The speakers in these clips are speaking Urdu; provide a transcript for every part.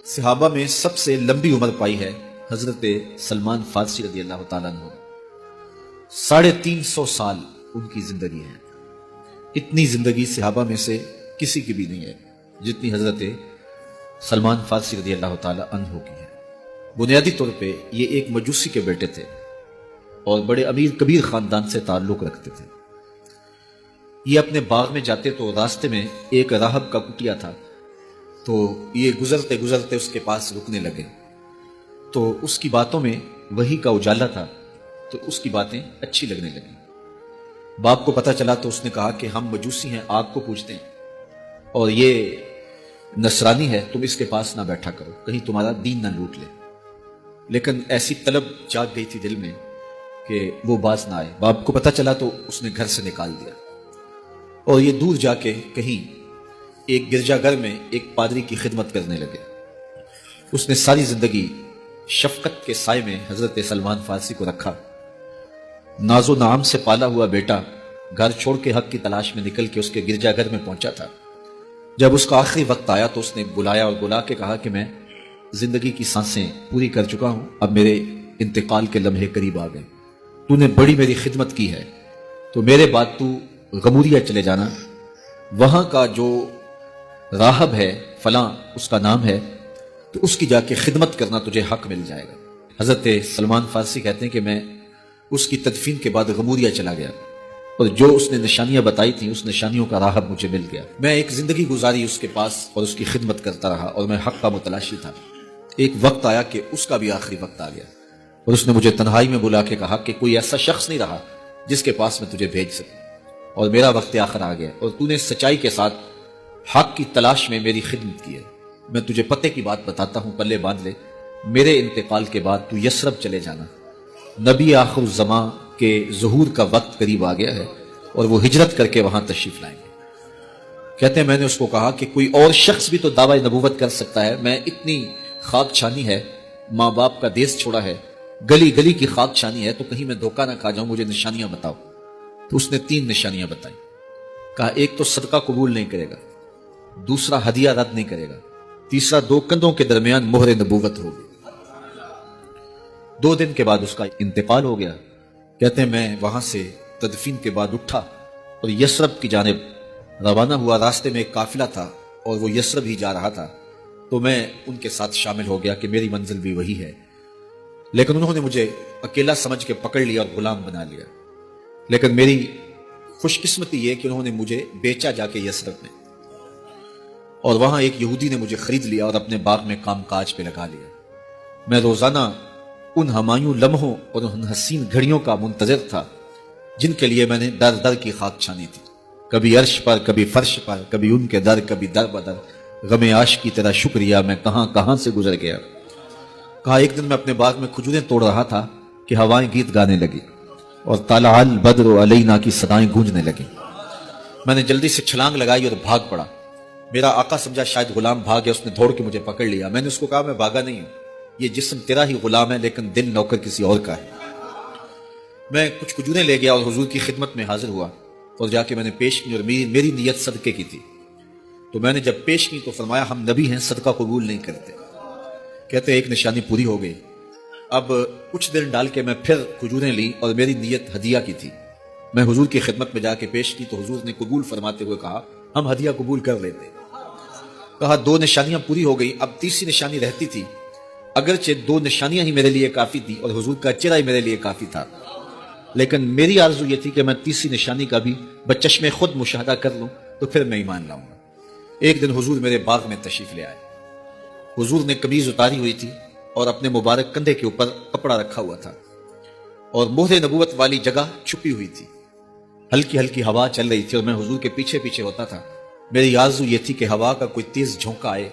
صحابہ میں سب سے لمبی عمر پائی ہے حضرت سلمان فارسی رضی اللہ تعالیٰ عنہ۔ 350 سال ان کی زندگی ہے۔ اتنی زندگی صحابہ میں سے کسی کی بھی نہیں ہے جتنی حضرت سلمان فارسی رضی اللہ تعالیٰ عنہ کی ہے۔ بنیادی طور پہ یہ ایک مجوسی کے بیٹے تھے اور بڑے امیر کبیر خاندان سے تعلق رکھتے تھے۔ یہ اپنے باغ میں جاتے تو راستے میں ایک راہب کا کٹیا تھا، تو یہ گزرتے گزرتے اس کے پاس رکنے لگے، تو اس کی باتوں میں وحی کا اجالا تھا، تو اس کی باتیں اچھی لگنے لگیں۔ باپ کو پتہ چلا تو اس نے کہا کہ ہم مجوسی ہیں، آگ کو پوجتے ہیں، اور یہ نصرانی ہے، تم اس کے پاس نہ بیٹھا کرو، کہیں تمہارا دین نہ لوٹ لے۔ لیکن ایسی طلب جاگ گئی تھی دل میں کہ وہ باز نہ آئے۔ باپ کو پتہ چلا تو اس نے گھر سے نکال دیا، اور یہ دور جا کے کہیں ایک گرجا گھر میں ایک پادری کی خدمت کرنے لگے۔ اس نے ساری زندگی شفقت کے سائے میں حضرت سلمان فارسی کو رکھا۔ ناز و نعام سے پالا ہوا بیٹا گھر چھوڑ کے حق کی تلاش میں نکل کے اس کے گرجا گھر میں پہنچا تھا۔ جب اس کا آخری وقت آیا تو اس نے بلایا اور بلا کے کہا کہ میں زندگی کی سانسیں پوری کر چکا ہوں، اب میرے انتقال کے لمحے قریب آ گئے، تو نے بڑی میری خدمت کی ہے، تو میرے بعد تو غموریا چلے جانا، وہاں کا جو راہب ہے فلاں اس کا نام ہے، تو اس کی جا کے خدمت کرنا، تجھے حق مل جائے گا۔ حضرت سلمان فارسی کہتے ہیں کہ میں اس کی تدفین کے بعد غموریا چلا گیا، اور جو اس نے نشانیاں بتائی تھیں اس نشانیوں کا راہب مجھے مل گیا۔ میں ایک زندگی گزاری اس کے پاس اور اس کی خدمت کرتا رہا، اور میں حق کا متلاشی تھا۔ ایک وقت آیا کہ اس کا بھی آخری وقت آ گیا، اور اس نے مجھے تنہائی میں بلا کے کہا کہ کوئی ایسا شخص نہیں رہا جس کے پاس میں تجھے بھیج سکوں، اور میرا وقت آخر آ گیا، اور تو نے سچائی کے ساتھ حق کی تلاش میں میری خدمت کی ہے۔ میں تجھے پتے کی بات بتاتا ہوں، پلے باندھ لے، میرے انتقال کے بعد تو یثرب چلے جانا، نبی آخر الزمان کے ظہور کا وقت قریب آ گیا ہے، اور وہ ہجرت کر کے وہاں تشریف لائیں گے۔ کہتے ہیں میں نے اس کو کہا کہ کوئی اور شخص بھی تو دعوی نبوت کر سکتا ہے، میں اتنی خاک چھانی ہے، ماں باپ کا دیس چھوڑا ہے، گلی گلی کی خاک چھانی ہے، تو کہیں میں دھوکہ نہ کھا جاؤں، مجھے نشانیاں بتاؤ۔ تو اس نے 3 نشانیاں بتائیں۔ کہا ایک تو صدقہ قبول نہیں کرے گا، دوسرا ہدیہ رد نہیں کرے گا، تیسرا 2 کندھوں کے درمیان مہر نبوت ہوگی۔ 2 دن کے بعد اس کا انتقال ہو گیا۔ کہتے ہیں میں وہاں سے تدفین کے بعد اٹھا اور یثرب کی جانب روانہ ہوا۔ راستے میں ایک قافلہ تھا اور وہ یثرب ہی جا رہا تھا، تو میں ان کے ساتھ شامل ہو گیا کہ میری منزل بھی وہی ہے، لیکن انہوں نے مجھے اکیلا سمجھ کے پکڑ لیا اور غلام بنا لیا۔ لیکن میری خوش قسمتی یہ کہ انہوں نے مجھے بیچا جا کے یثرب میں، اور وہاں ایک یہودی نے مجھے خرید لیا اور اپنے باغ میں کام کاج پہ لگا لیا۔ میں روزانہ ان ہمایوں لمحوں اور ان حسین گھڑیوں کا منتظر تھا جن کے لیے میں نے در در کی خاک چھانی تھی، کبھی عرش پر، کبھی فرش پر، کبھی ان کے در، کبھی در بدر۔ غم عاش کی تیرا شکریہ، میں کہاں کہاں سے گزر گیا۔ کہا ایک دن میں اپنے باغ میں کھجوریں توڑ رہا تھا کہ ہوائیں گیت گانے لگی اور طلع البدر علینا کی صدائیں گونجنے لگیں۔ میں نے جلدی سے چھلانگ لگائی اور بھاگ پڑا۔ میرا آقا سمجھا شاید غلام بھاگ گیا، اس نے دوڑ کے مجھے پکڑ لیا۔ میں نے اس کو کہا میں بھاگا نہیں ہوں، یہ جسم تیرا ہی غلام ہے، لیکن دل نوکر کسی اور کا ہے۔ میں کچھ کھجوریں لے گیا اور حضور کی خدمت میں حاضر ہوا، اور جا کے میں نے پیش کی، اور میری نیت صدقے کی تھی۔ تو میں نے جب پیش کی تو فرمایا ہم نبی ہیں، صدقہ قبول نہیں کرتے۔ کہتے ایک نشانی پوری ہو گئی۔ اب کچھ دن ڈال کے میں پھر کھجوریں لی، اور میری نیت ہدیہ کی تھی۔ میں حضور کی خدمت میں جا کے پیش کی تو حضور نے قبول فرماتے ہوئے کہا ہم ہدیہ قبول کر لیتے۔ کہا 2 نشانیاں پوری ہو گئی، اب تیسری نشانی رہتی تھی، اگرچہ 2 نشانیاں ہی میرے لیے کافی تھی اور حضور کا چہرہ ہی میرے لیے کافی تھا، لیکن میری آرزو یہ تھی کہ میں تیسری نشانی کا بھی بچشمے خود مشاہدہ کر لوں تو پھر میں ایمان لاؤں گا۔ ایک دن حضور میرے باغ میں تشریف لے آئے۔ حضور نے قمیض اتاری ہوئی تھی اور اپنے مبارک کندھے کے اوپر کپڑا رکھا ہوا تھا، اور مہر نبوت والی جگہ چھپی ہوئی تھی۔ ہلکی ہلکی ہوا چل رہی تھی اور میں حضور کے پیچھے پیچھے ہوتا تھا۔ میری آرزو یہ تھی کہ ہوا کا کوئی تیز جھونکا آئے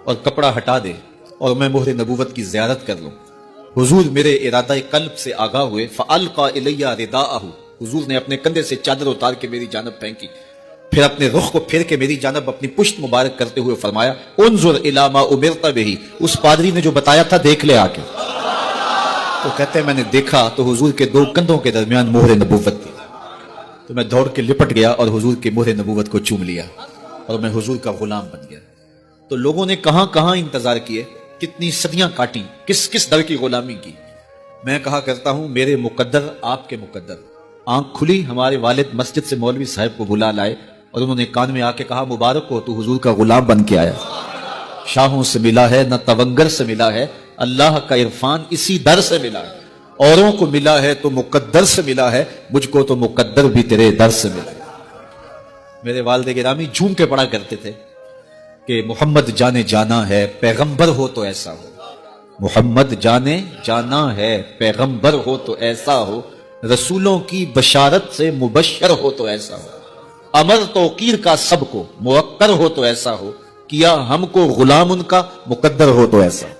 اور کپڑا ہٹا دے اور میں مہر نبوت کی زیارت کر لوں۔ حضور میرے ارادہ قلب سے آگاہ ہوئے، فَأَلْقَى إِلَيَّ رِدَاءَهُ، حضور نے اپنے کندھے سے چادر اتار کے میری جانب پھینکی، پھر اپنے رخ کو پھیر کے میری جانب اپنی پشت مبارک کرتے ہوئے فرمایا انظر الی ما امرت بہ، اس پادری نے جو بتایا تھا دیکھ لے آ کے۔ تو کہتے ہیں میں نے دیکھا تو حضور کے 2 کندھوں کے درمیان مہر نبوت تھی، تو میں دوڑ کے لپٹ گیا اور حضور کے مہر نبوت کو چوم لیا، اور میں حضور کا غلام بن گیا۔ تو لوگوں نے کہاں کہاں انتظار کیے، کتنی صدیاں کاٹی، کس کس در کی غلامی کی۔ میں کہا کرتا ہوں میرے مقدر آپ کے مقدر۔ آنکھ کھلی، ہمارے والد مسجد سے مولوی صاحب کو بلا لائے اور انہوں نے کان میں آ کے کہا مبارک ہو، تو حضور کا غلام بن کے آیا۔ شاہوں سے ملا ہے نہ تونگر سے ملا ہے، اللہ کا عرفان اسی در سے ملا ہے۔ اوروں کو ملا ہے تو مقدر سے ملا ہے، مجھ کو تو مقدر بھی تیرے در سے ملا ہے۔ میرے والد گرامی جھوم کے پڑھا کرتے تھے کہ محمد جانے جانا ہے، پیغمبر ہو تو ایسا ہو۔ محمد جانے جانا ہے، پیغمبر ہو تو ایسا ہو، رسولوں کی بشارت سے مبشر ہو تو ایسا ہو، امر توقیر کا سب کو موقر ہو تو ایسا ہو، کیا ہم کو غلام ان کا مقدر ہو تو ایسا ہو۔